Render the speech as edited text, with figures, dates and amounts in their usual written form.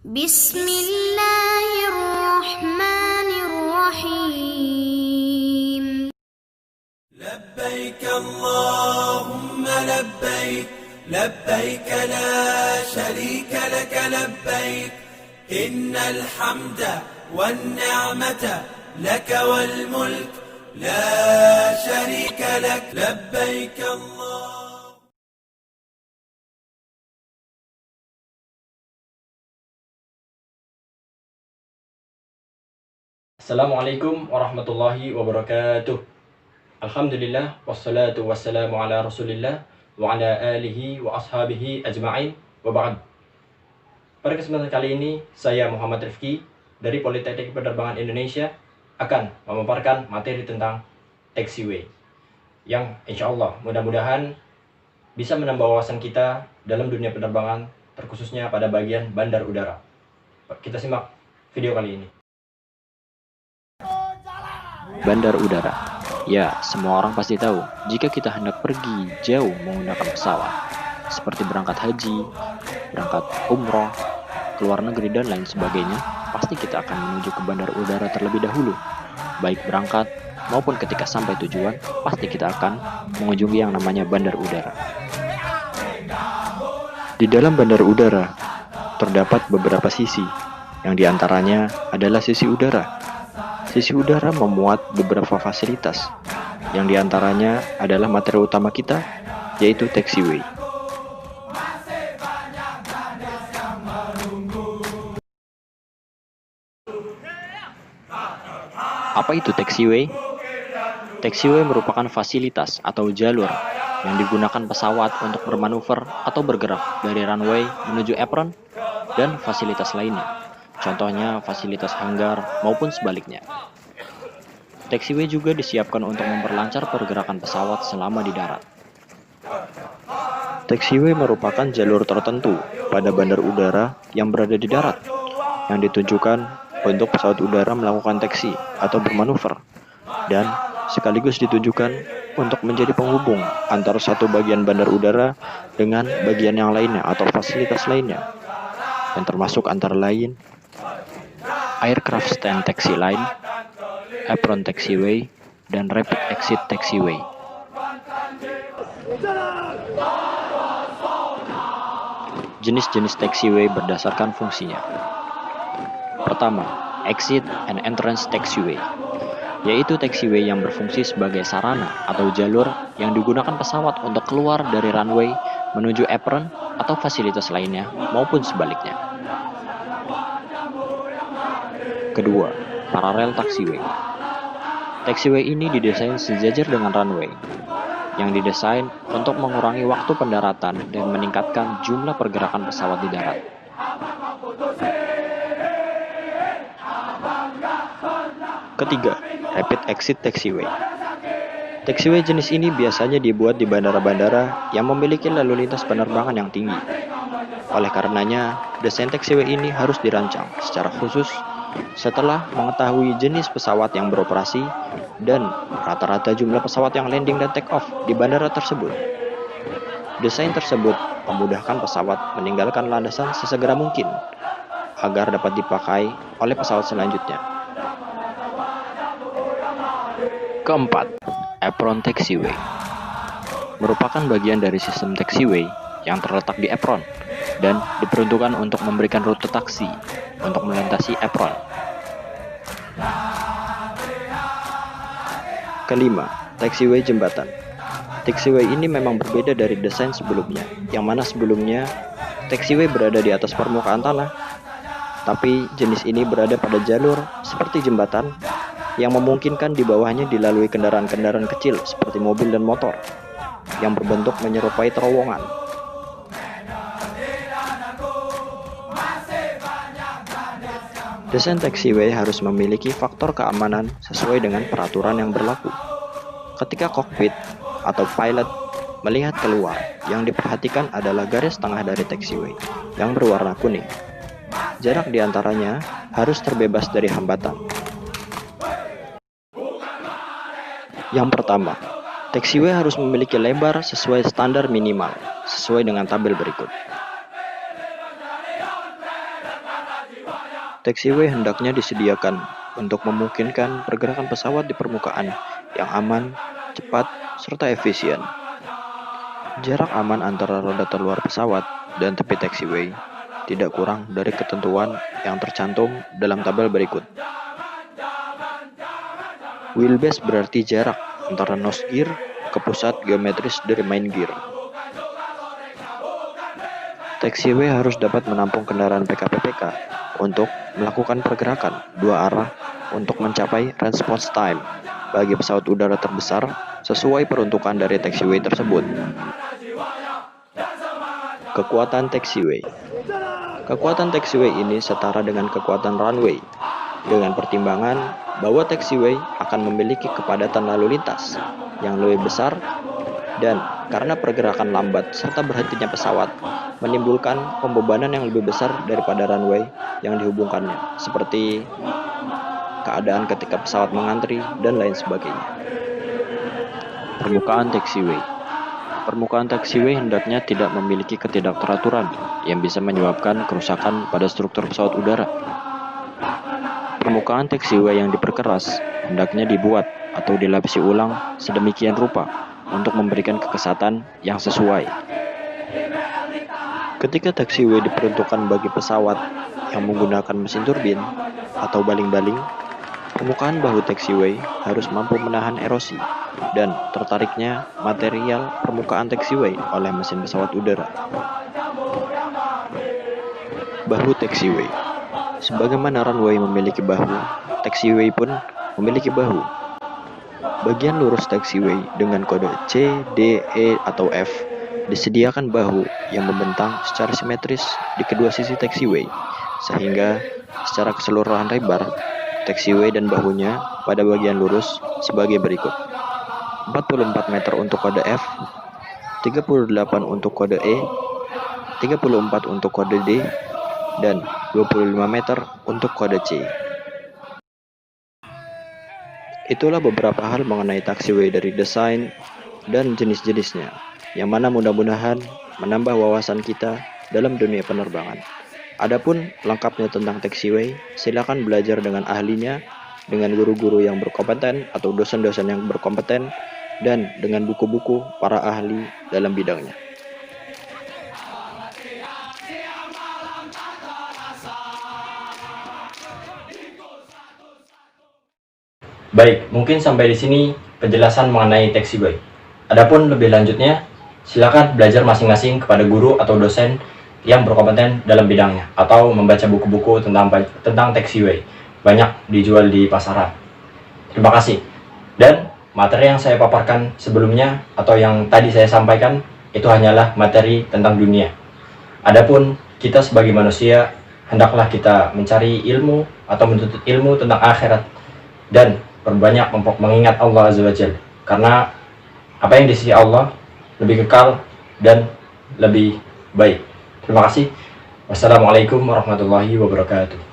Bismillahirrahmanirrahim. لبيك اللهم لبيك لبيك لا شريك لك لبيك إن الحمد والنعمة لك والملك لا شريك لك لبيك الله. Assalamualaikum warahmatullahi wabarakatuh. Alhamdulillah wassalatu wassalamu ala Rasulillah wa ala alihi wa ashabihi ajma'in wa ba'd. Pada kesempatan kali ini saya Muhammad Rifki dari Politeknik Penerbangan Indonesia akan memaparkan materi tentang taxiway yang insyaallah mudah-mudahan bisa menambah wawasan kita dalam dunia penerbangan, terkhususnya pada bagian bandar udara. Kita simak video kali ini. Bandar udara. Ya, semua orang pasti tahu, jika kita hendak pergi jauh menggunakan pesawat, seperti berangkat haji, berangkat umroh, keluar negeri dan lain sebagainya, pasti kita akan menuju ke bandar udara terlebih dahulu. Baik berangkat maupun ketika sampai tujuan, pasti kita akan mengunjungi yang namanya bandar udara. Di dalam bandar udara, terdapat beberapa sisi, yang diantaranya adalah sisi udara. Sisi udara memuat beberapa fasilitas, yang diantaranya adalah materi utama kita, yaitu taxiway. Apa itu taxiway? Taxiway merupakan fasilitas atau jalur yang digunakan pesawat untuk bermanuver atau bergerak dari runway menuju apron dan fasilitas lainnya. Contohnya fasilitas hanggar maupun sebaliknya. Taxiway juga disiapkan untuk memperlancar pergerakan pesawat selama di darat. Taxiway merupakan jalur tertentu pada bandar udara yang berada di darat, yang ditujukan untuk pesawat udara melakukan taksi atau bermanuver, dan sekaligus ditujukan untuk menjadi penghubung antara satu bagian bandar udara dengan bagian yang lainnya atau fasilitas lainnya, yang termasuk antara lain Aircraft Stand Taxi Line, Apron Taxiway, dan Rapid Exit Taxiway. Jenis-jenis taxiway berdasarkan fungsinya. Pertama, Exit and Entrance Taxiway, yaitu taxiway yang berfungsi sebagai sarana atau jalur yang digunakan pesawat untuk keluar dari runway menuju apron atau fasilitas lainnya maupun sebaliknya. Kedua, Parallel Taxiway. Taxiway ini didesain sejajar dengan runway, yang didesain untuk mengurangi waktu pendaratan dan meningkatkan jumlah pergerakan pesawat di darat. Ketiga, Rapid Exit Taxiway. Taxiway jenis ini biasanya dibuat di bandara-bandara yang memiliki lalu lintas penerbangan yang tinggi. Oleh karenanya, desain taxiway ini harus dirancang secara khusus setelah mengetahui jenis pesawat yang beroperasi dan rata-rata jumlah pesawat yang landing dan take off di bandara tersebut. Desain tersebut memudahkan pesawat meninggalkan landasan sesegera mungkin agar dapat dipakai oleh pesawat selanjutnya. Keempat, Apron Taxiway merupakan bagian dari sistem taxiway yang terletak di apron dan diperuntukkan untuk memberikan rute taksi untuk melintasi apron. Kelima, taxiway jembatan. Taxiway ini memang berbeda dari desain sebelumnya, yang mana sebelumnya taxiway berada di atas permukaan tanah, tapi jenis ini berada pada jalur seperti jembatan yang memungkinkan di bawahnya dilalui kendaraan-kendaraan kecil seperti mobil dan motor yang berbentuk menyerupai terowongan. Desain taxiway harus memiliki faktor keamanan sesuai dengan peraturan yang berlaku. Ketika kokpit atau pilot melihat keluar, yang diperhatikan adalah garis tengah dari taxiway yang berwarna kuning. Jarak di antaranya harus terbebas dari hambatan. Yang pertama, taxiway harus memiliki lebar sesuai standar minimal, sesuai dengan tabel berikut. taxiway hendaknya disediakan untuk memungkinkan pergerakan pesawat di permukaan yang aman, cepat, serta efisien. Jarak aman antara roda terluar pesawat dan tepi taxiway tidak kurang dari ketentuan yang tercantum dalam tabel berikut. Wheelbase berarti jarak antara nose gear ke pusat geometris dari main gear. Taxiway harus dapat menampung kendaraan PKPPK untuk melakukan pergerakan dua arah untuk mencapai response time bagi pesawat udara terbesar sesuai peruntukan dari taxiway tersebut. Kekuatan taxiway. Kekuatan taxiway ini setara dengan kekuatan runway, dengan pertimbangan bahwa taxiway akan memiliki kepadatan lalu lintas yang lebih besar dan karena pergerakan lambat serta berhentinya pesawat menimbulkan pembebanan yang lebih besar daripada runway yang dihubungkannya, seperti keadaan ketika pesawat mengantri dan lain sebagainya. Permukaan taxiway. Permukaan taxiway hendaknya tidak memiliki ketidakteraturan yang bisa menyebabkan kerusakan pada struktur pesawat udara. Permukaan taxiway yang diperkeras hendaknya dibuat atau dilapisi ulang sedemikian rupa untuk memberikan kekesatan yang sesuai. Ketika taxiway diperuntukkan bagi pesawat yang menggunakan mesin turbin atau baling-baling, permukaan bahu taxiway harus mampu menahan erosi dan tertariknya material permukaan taxiway oleh mesin pesawat udara. Bahu taxiway. Sebagaimana runway memiliki bahu, taxiway pun memiliki bahu. Bagian lurus taxiway dengan kode C, D, E, atau F disediakan bahu yang membentang secara simetris di kedua sisi taxiway, sehingga secara keseluruhan lebar taxiway dan bahunya pada bagian lurus sebagai berikut: 44 meter untuk kode F, 38 untuk kode E, 34 untuk kode D, dan 25 meter untuk kode C. Itulah beberapa hal mengenai taxiway dari desain dan jenis-jenisnya, yang mana mudah-mudahan menambah wawasan kita dalam dunia penerbangan. Adapun lengkapnya tentang taxiway, silakan belajar dengan ahlinya, dengan guru-guru yang berkompeten atau dosen-dosen yang berkompeten, dan dengan buku-buku para ahli dalam bidangnya. Baik, mungkin sampai di sini penjelasan mengenai taxiway. Adapun lebih lanjutnya, silakan belajar masing-masing kepada guru atau dosen yang berkompeten dalam bidangnya, atau membaca buku-buku tentang taxiway. Banyak dijual di pasaran. Terima kasih. Dan materi yang saya paparkan sebelumnya atau yang tadi saya sampaikan itu hanyalah materi tentang dunia. Adapun kita sebagai manusia, hendaklah kita mencari ilmu atau menuntut ilmu tentang akhirat dan berbanyak mengingat Allah Azza wa Jalla, karena apa yang di sisi Allah lebih kekal dan lebih baik. Terima kasih. Wassalamualaikum warahmatullahi wabarakatuh.